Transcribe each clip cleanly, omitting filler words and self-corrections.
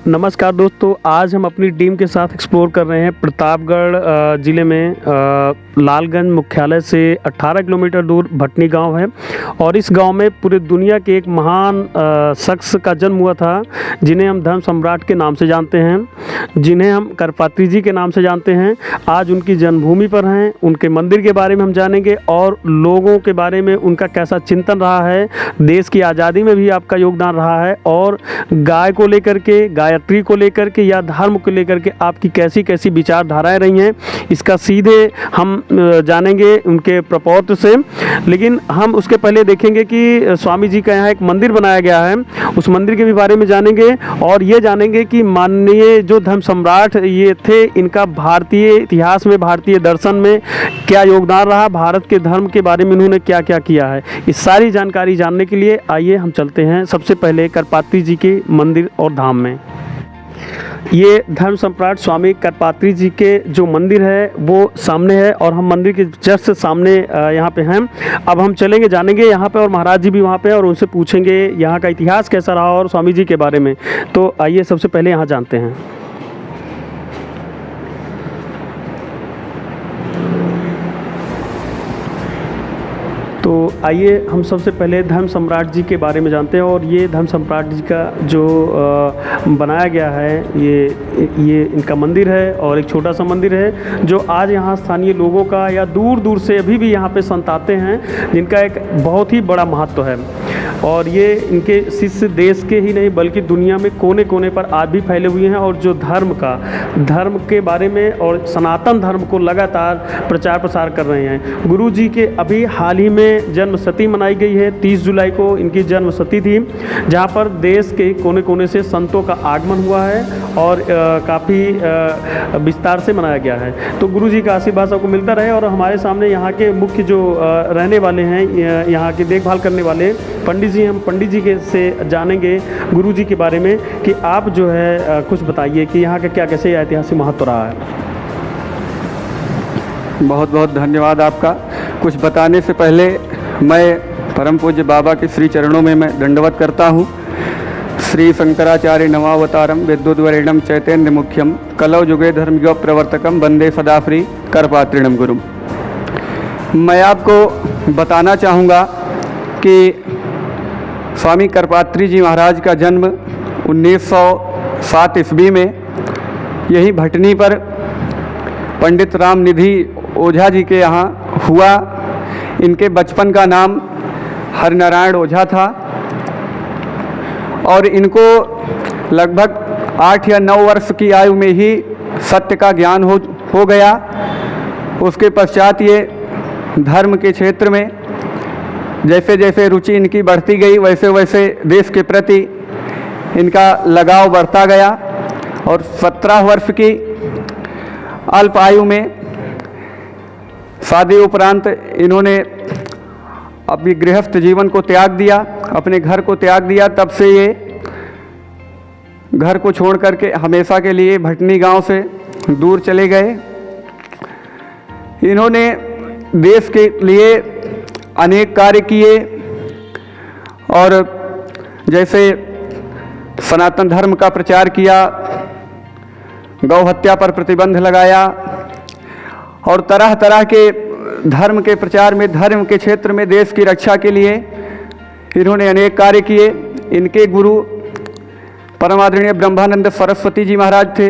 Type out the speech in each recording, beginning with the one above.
नमस्कार दोस्तों, आज हम अपनी टीम के साथ एक्सप्लोर कर रहे हैं प्रतापगढ़ ज़िले में लालगंज मुख्यालय से 18 किलोमीटर दूर भटनी गांव है। और इस गांव में पूरे दुनिया के एक महान शख्स का जन्म हुआ था, जिन्हें हम धर्म सम्राट के नाम से जानते हैं, जिन्हें हम करपात्री जी के नाम से जानते हैं। आज उनकी जन्मभूमि पर हैं, उनके मंदिर के बारे में हम जानेंगे और लोगों के बारे में उनका कैसा चिंतन रहा है, देश की आज़ादी में भी आपका योगदान रहा है, और गाय को लेकर के, गायत्री को लेकर के या धर्म को लेकर के आपकी कैसी कैसी विचारधाराएं रही हैं, इसका सीधे हम जानेंगे उनके प्रपौत्र से। लेकिन हम उसके पहले देखेंगे कि स्वामी जी का यहाँ एक मंदिर बनाया गया है, उस मंदिर के भी बारे में जानेंगे और ये जानेंगे कि माननीय जो धर्म सम्राट ये थे, इनका भारतीय इतिहास में, भारतीय दर्शन में क्या योगदान रहा, भारत के धर्म के बारे में इन्होंने क्या क्या किया है। इस सारी जानकारी जानने के लिए आइए हम चलते हैं सबसे पहले करपात्री जी के मंदिर और धाम में। ये धर्म सम्राट स्वामी करपात्री जी के जो मंदिर है वो सामने है और हम मंदिर के जस्ट सामने यहाँ पे हैं। अब हम चलेंगे, जानेंगे यहाँ पे, और महाराज जी भी वहाँ पे, और उनसे पूछेंगे यहाँ का इतिहास कैसा रहा और स्वामी जी के बारे में। तो आइए सबसे पहले यहाँ जानते हैं। तो आइए हम सबसे पहले धर्म सम्राट जी के बारे में जानते हैं। और ये धर्म सम्राट जी का जो बनाया गया है, ये इनका मंदिर है और एक छोटा सा मंदिर है जो आज यहाँ स्थानीय लोगों का या दूर दूर से अभी भी यहाँ पे संत आते हैं, जिनका एक बहुत ही बड़ा महत्व है। और ये इनके शिष्य देश के ही नहीं बल्कि दुनिया में कोने कोने पर आज भी फैले हुए हैं, और जो धर्म के बारे में और सनातन धर्म को लगातार प्रचार प्रसार कर रहे हैं। गुरु जी के अभी हाल ही में जन्म शती मनाई गई है, 30 जुलाई को इनकी जन्म शती थी, जहाँ पर देश के कोने कोने से संतों का आगमन हुआ है और काफ़ी विस्तार से मनाया गया है। तो गुरु जी का आशीर्वाद सबको मिलता रहे। और हमारे सामने यहाँ के मुख्य जो रहने वाले हैं, यहाँ की देखभाल करने वाले पंडित जी, हम पंडित जी के से जानेंगे गुरु जी के बारे में कि आप जो है कुछ बताइए कि यहाँ का क्या कैसे ऐतिहासिक महत्व रहा है। बहुत बहुत धन्यवाद आपका। कुछ बताने से पहले मैं परम पूज्य बाबा के श्री चरणों में मैं दंडवत करता हूँ। श्री शंकराचार्य नवावतारम विद्युद्वरेणम चैतन्य मुख्यम कलौ युगे धर्मयुग प्रवर्तकम वंदे सदा श्री करपात्रिणम गुरुम। मैं आपको बताना चाहूँगा कि स्वामी करपात्री जी महाराज का जन्म 1907 ईस्वी में यही भटनी पर पंडित रामनिधि ओझा जी के यहाँ हुआ। इनके बचपन का नाम हरिनारायण ओझा था और इनको लगभग 8 या 9 वर्ष की आयु में ही सत्य का ज्ञान हो गया। उसके पश्चात ये धर्म के क्षेत्र में जैसे जैसे रुचि इनकी बढ़ती गई, वैसे वैसे देश के प्रति इनका लगाव बढ़ता गया और 17 वर्ष की अल्प आयु में शादी उपरांत इन्होंने अपनी गृहस्थ जीवन को त्याग दिया, अपने घर को त्याग दिया। तब से ये घर को छोड़ करके हमेशा के लिए भटनी गांव से दूर चले गए। इन्होंने देश के लिए अनेक कार्य किए और जैसे सनातन धर्म का प्रचार किया, गौ हत्या पर प्रतिबंध लगाया और तरह तरह के धर्म के प्रचार में, धर्म के क्षेत्र में देश की रक्षा के लिए इन्होंने अनेक कार्य किए। इनके गुरु परम आदरणीय ब्रह्मानंद सरस्वती जी महाराज थे,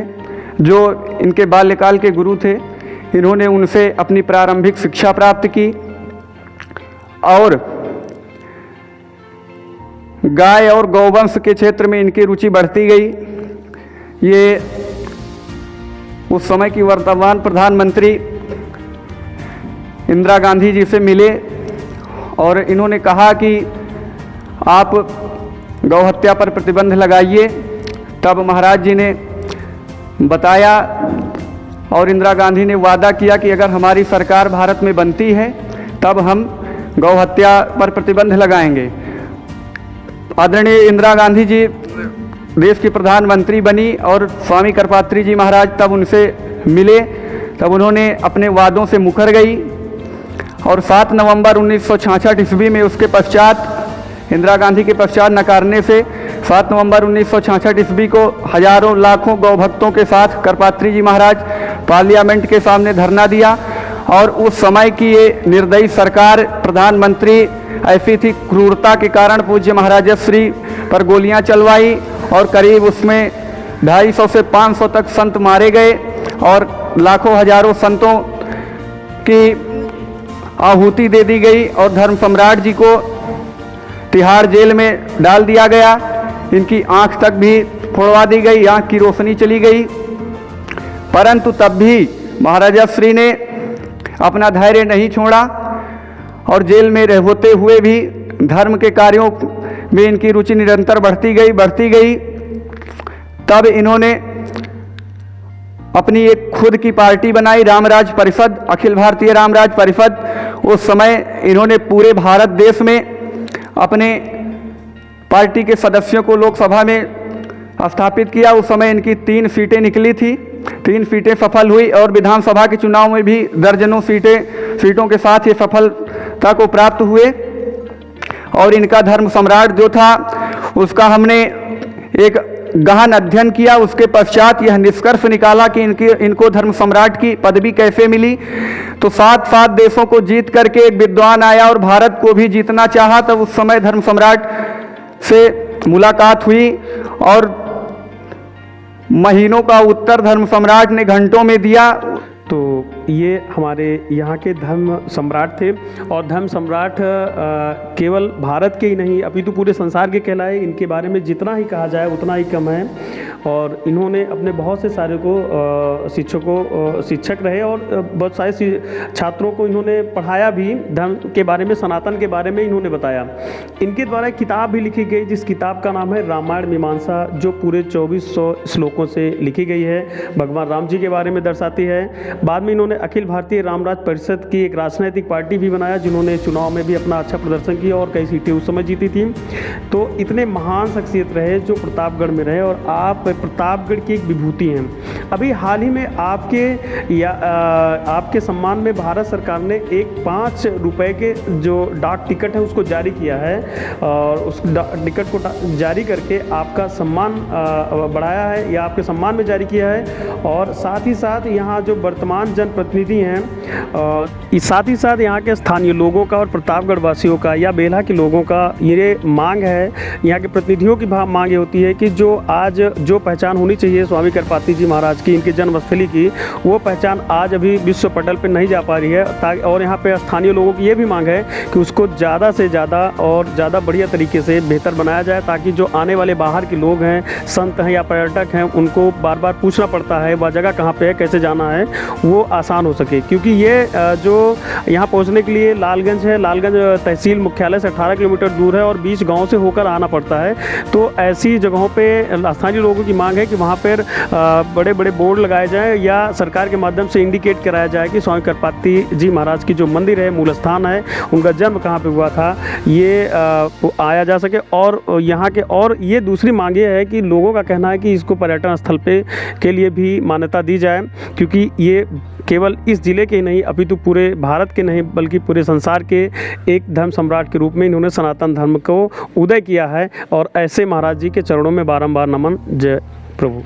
जो इनके बाल्यकाल के गुरु थे। इन्होंने उनसे अपनी प्रारंभिक शिक्षा प्राप्त की और गाय और गौवंश के क्षेत्र में इनकी रुचि बढ़ती गई। ये उस समय की वर्तमान प्रधानमंत्री इंदिरा गांधी जी से मिले और इन्होंने कहा कि आप गौ हत्या पर प्रतिबंध लगाइए। तब महाराज जी ने बताया और इंदिरा गांधी ने वादा किया कि अगर हमारी सरकार भारत में बनती है तब हम गौ हत्या पर प्रतिबंध लगाएंगे। आदरणीय इंदिरा गांधी जी देश की प्रधानमंत्री बनी और स्वामी करपात्री जी महाराज तब उनसे मिले। तब उन्होंने अपने वादों से मुकर गई और 7 नवंबर 1966 ईस्वी में उसके पश्चात इंदिरा गांधी के पश्चात नकारने से 7 नवंबर 1966 ईस्वी को हजारों लाखों गौ भक्तों के साथ करपात्री जी महाराज पार्लियामेंट के सामने धरना दिया। और उस समय की ये निर्दयी सरकार, प्रधानमंत्री ऐसी थी, क्रूरता के कारण पूज्य महाराजश्री पर गोलियां चलवाई और करीब उसमें 250 से 500 तक संत मारे गए और लाखों हजारों संतों की आहुति दे दी गई और धर्म सम्राट जी को तिहाड़ जेल में डाल दिया गया। इनकी आंख तक भी फोड़वा दी गई, आंख की रोशनी चली गई। परंतु तब भी महाराजश्री ने अपना धैर्य नहीं छोड़ा और जेल में होते हुए भी धर्म के कार्यों में इनकी रुचि निरंतर बढ़ती गई। तब इन्होंने अपनी एक खुद की पार्टी बनाई, रामराज परिषद, अखिल भारतीय रामराज परिषद। उस समय इन्होंने पूरे भारत देश में अपने पार्टी के सदस्यों को लोकसभा में स्थापित किया। उस समय इनकी 3 सीटें निकली थी, 3 सीटें सफल हुई और विधानसभा के चुनाव में भी दर्जनों सीटों के साथ ये सफलता को प्राप्त हुए। और इनका धर्म सम्राट जो था उसका हमने एक गहन अध्ययन किया। उसके पश्चात यह निष्कर्ष निकाला कि इनको धर्म सम्राट की पदवी कैसे मिली। तो 7 देशों को जीत करके एक विद्वान आया और भारत को भी जीतना चाहा। तब उस समय धर्म सम्राट से मुलाकात हुई और महीनों का उत्तर धर्म सम्राट ने घंटों में दिया। तो ये हमारे यहाँ के धर्म सम्राट थे और धर्म सम्राट केवल भारत के ही नहीं अपितु पूरे संसार के कहलाए। इनके बारे में जितना ही कहा जाए उतना ही कम है। और इन्होंने अपने बहुत से सारे को शिक्षक रहे और बहुत सारे छात्रों को इन्होंने पढ़ाया भी। धर्म के बारे में, सनातन के बारे में इन्होंने बताया। इनके द्वारा एक किताब भी लिखी गई जिस किताब का नाम है रामायण मीमांसा, जो पूरे 2400 श्लोकों से लिखी गई है। भगवान राम जी के बारे में दर्शाती है। बाद में इन्होंने अखिल भारतीय रामराज परिषद की एक राजनैतिक पार्टी भी बनाया जिन्होंने चुनाव में भी अपना अच्छा प्रदर्शन किया और कई सीटें उस समय जीती थी। तो इतने महान शख्सियत रहे जो प्रतापगढ़ में रहे और आप प्रतापगढ़ की एक विभूति हैं। अभी हाल ही में आपके सम्मान में भारत सरकार ने एक 5 रुपए के जो डाक टिकट है उसको जारी किया है और उस टिकट को जारी करके आपका सम्मान बढ़ाया है या आपके सम्मान में जारी किया है। और साथ ही साथ यहाँ जो वर्तमान जनप्रतिनिधि हैं, साथ ही साथ यहाँ के स्थानीय लोगों का और प्रतापगढ़ वासियों का या बेल्हा के लोगों का ये मांग है, यहाँ के प्रतिनिधियों की मांग ये होती है कि जो आज जो पहचान होनी चाहिए स्वामी करपात्री जी महाराज की, इनके जन्मस्थली की, वो पहचान आज अभी विश्व पटल पर नहीं जा पा रही है। और यहाँ पे स्थानीय लोगों की ये भी मांग है कि उसको ज़्यादा से ज़्यादा और ज़्यादा बढ़िया तरीके से बेहतर बनाया जाए ताकि जो आने वाले बाहर के लोग हैं, संत हैं या पर्यटक हैं, उनको बार बार पूछना पड़ता है वह जगह कहाँ पे है, कैसे जाना है, वो आसान हो सके। क्योंकि ये जो यहाँ पहुँचने के लिए लालगंज है, लालगंज तहसील मुख्यालय से 18 किलोमीटर दूर है और 20 गाँव से होकर आना पड़ता है। तो ऐसी जगहों पे स्थानीय लोगों की मांग है कि वहाँ पर बड़े बड़े बोर्ड लगाए जाएँ या सरकार के माध्यम से इंडिकेट कराया जाए कि स्वामी करपात्री जी महाराज की जो मंदिर है, मूल स्थान है, उनका जन्म कहाँ पे हुआ था, ये आया जा सके। और यहाँ के और ये दूसरी मांग ये है कि लोगों का कहना है कि इसको पर्यटन स्थल पे के लिए भी मान्यता दी जाए, क्योंकि ये केवल इस ज़िले के ही नहीं अपितु पूरे भारत के नहीं बल्कि पूरे संसार के एक धर्म सम्राट के रूप में इन्होंने सनातन धर्म को उदय किया है। और ऐसे महाराज जी के चरणों में बारंबार नमन। जय प्रभु।